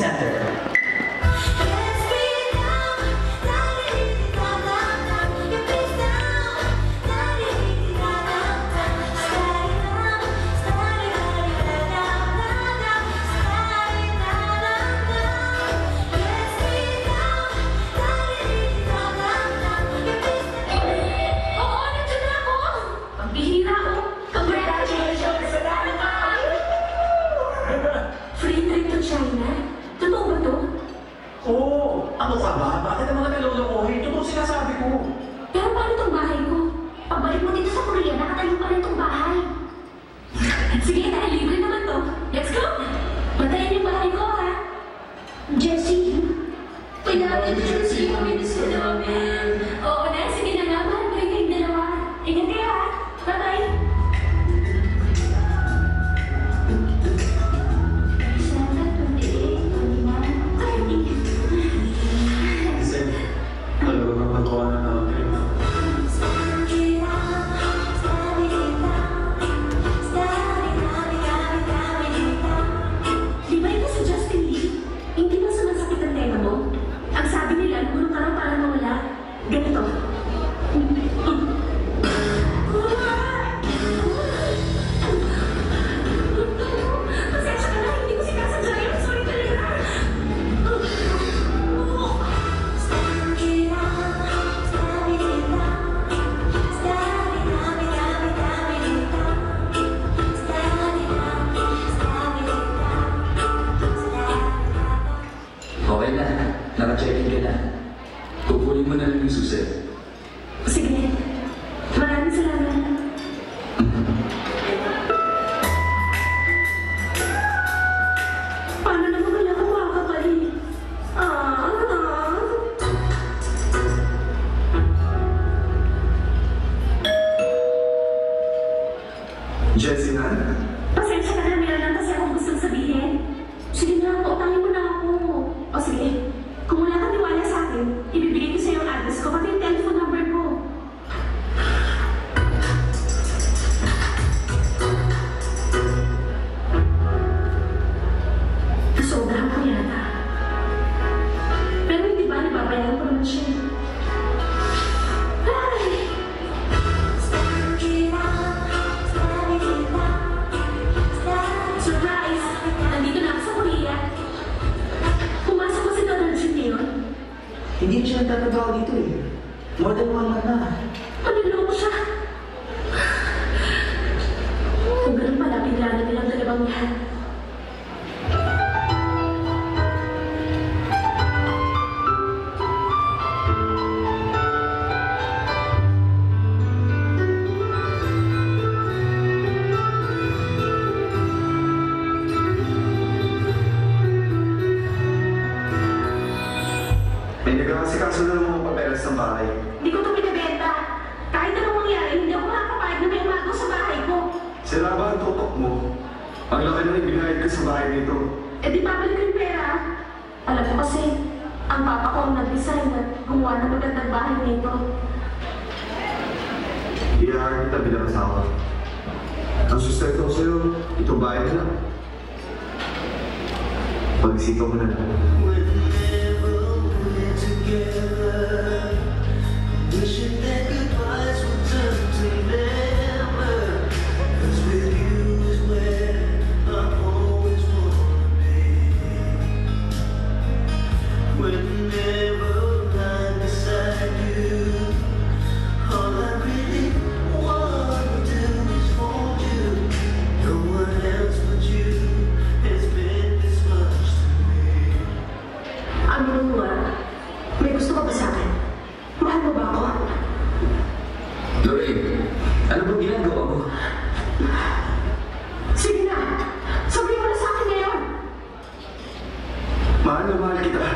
Center. Ano ka ba? Bakit ang mga nalolokohin? Ito sinasabi ko. Pero paano itong bahay ko? Pagbalik mo dito sa Korea, nakatayo pa rin itong bahay. Sige, libre naman to. Let's go! Patayin yung bahay ko, ha? Jessie? Kailangan yung Jessie, maminis ko namin. Oo na, sige na nga, mahal ko yung dalawa. Ingat kayo, ha? Bye-bye! Naka-check-in ka na. Kukunin mo na lang yung susi. Sige. Maraming salamat. Paano naman kaya ako makakabalik? Jessie na? Pasensya ka na, meron lang kasi akong gustong sabihin. Sige na, pautangin mo na ako. O sige. Kung wala kang tiwala sa akin, ibibigay ko sa iyo ang address ko pati yung telephone number ko. Sobrahan ko yata. Pero hindi ba, nababayaran ko naman siya. Ay! Surprise! Nandito na ako sa Korea. Pumasok ko si Donald Jr. ngayon. Hindi siya nagtatrabaho dito eh. More than 1 month na. Paniloko siya. Kung ganun pala, bigla na nilang dalawang lahat. May nagkakasikaso na ng mga papeles ng bahay. Hindi ko ito pinabenta. Kahit anong mangyari, hindi ako makakapayag na may umago sa bahay ko. Sira ba ang tutok mo? Ang laki na ibinayad ko sa bahay nito. Eh di babalik ko yung pera. Alam mo kasi, ang papa ko ang nag-design at gumawa ng magandang bahay nito. Iyahan kita bilang asawa. Ang sustento ko sa'yo, ito bahay na lang. Pag-isipan mo na lang. Wishing that goodbyes would turn to never. 'Cause with you is where I always wanna be. Whenever I'm beside you, all I really want to do is hold you. No one else but you has been this much to me. Ano mo may gusto ka ba sa akin? Mahal mo ba ako? Lorraine, ano bang ginagawa mo? Sige na! Sabihin mo na sa akin ngayon! Mahal na mahal kita.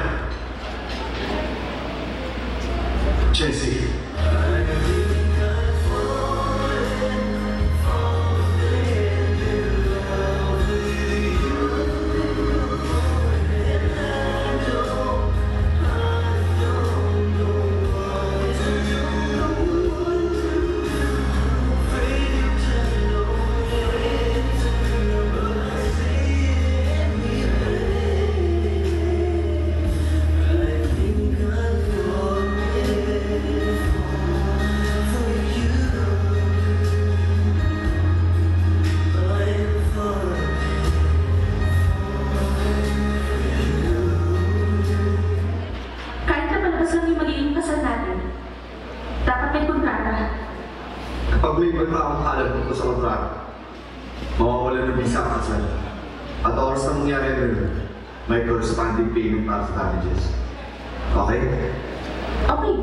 Jessie. Kapag may iba akong alam ko sa kontrata, mawawala ng visa ang kasal. At oras na mangyari na rin, may corresponding payment para sa damages. Okay? Okay.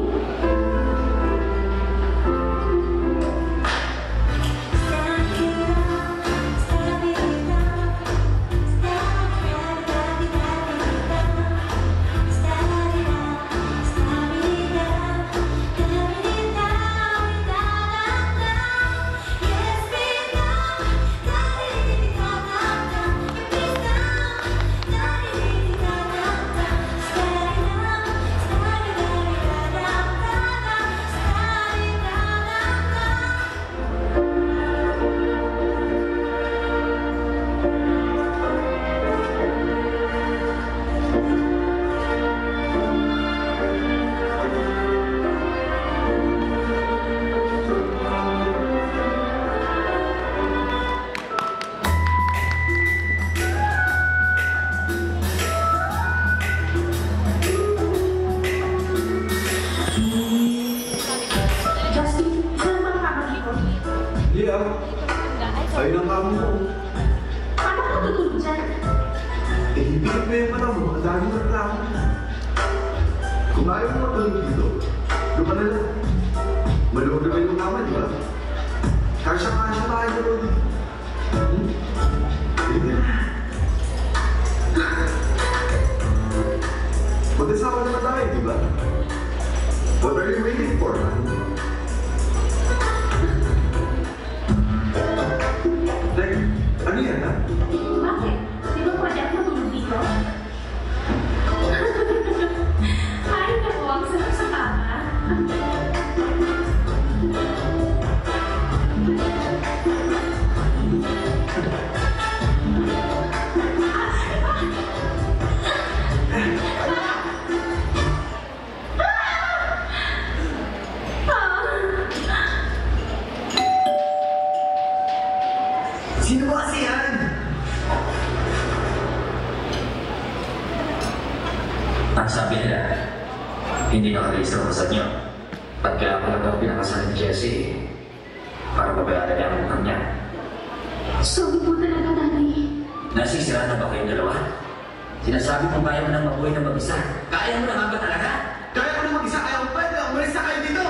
Ayun ang kamo ko. Paano ko tutulog dyan? Ibigat mo yung mata mo, ang dami ng reklamo. Kung ayaw mo matulog dito, doon ka na lang. Maluwag naman yung kama, di ba? Kasya-kasya tayo doon. Hindi na. Mag-asawa naman tayo, di ba? What are you waiting for, man? Ano yan, ha? Bakit? Di ba pwede ako matulog dito? Ay, naku, ang sarap sa kama. Sino ba kasi yan? Ang sabi nila, hindi nakarehistro ko sa inyo. At kaya pala daw pinakasalan ni Jessie para babayaran niya ang utang niya. Sorry po talaga, Daddy. Nasisira na ba kayong dalawa? Sinasabi mo kaya mo nang mabuhay ng mag-isa. Kaya mo na nga ba talaga? Kaya ko na mag-isa, kaya ko pwede. Umalis na kayo dito!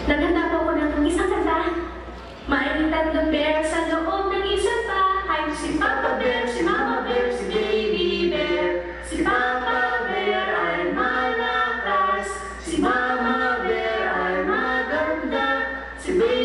Naghanda po ako ng isang kanta. May tatlong bear sa loob ng isang bahay. Si Papa Bear, si Mama Bear, si Baby Bear. Si Papa Bear ay malakas. Si Mama Bear ay maganda. Si Baby